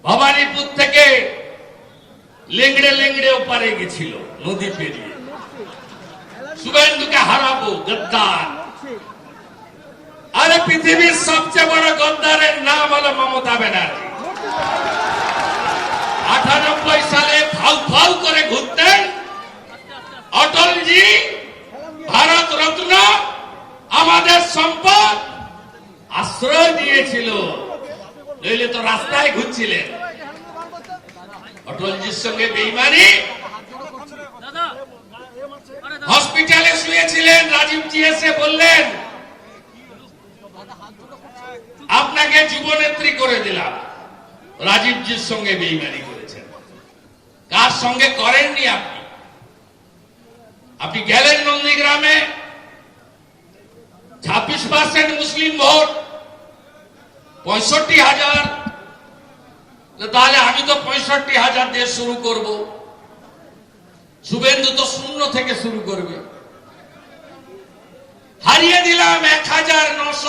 ভবানীপুর থেকে লেংড়ে লেংড়ে ওপারে গেছিল নদী পেরিয়ে। শুভেন্দুকে হারাবো, গদ্দার। আরে পৃথিবীর সবচেয়ে বড় গদ্দারের নাম হলো মমতা ব্যানার্জি। 98 সালে ফাউ ফাউ করে ঘুরতেন অটলজি, ভারত রত্ন, আমাদের সম্পদ, আশ্রয় দিয়েছিল, নইলে তো রাস্তায় ঘুরছিলেন। অটলজির সঙ্গে বেইমানি, হসপিটালে শুয়েছিলেন, রাজীবজি এসে বললেন আপনাকে যুবনেত্রী করে দিলাম। রাজীবজির সঙ্গে বেইমানি করেছেন। কার সঙ্গে করেননি আপনি? আপনি গেলেন নন্দীগ্রামে, 26% মুসলিম ভোট, 65,000। তাহলে আমি তো 65,000 দিয়ে শুরু করব, শুভেন্দু তো 0 থেকে শুরু করবে। হারিয়ে দিলাম 1,900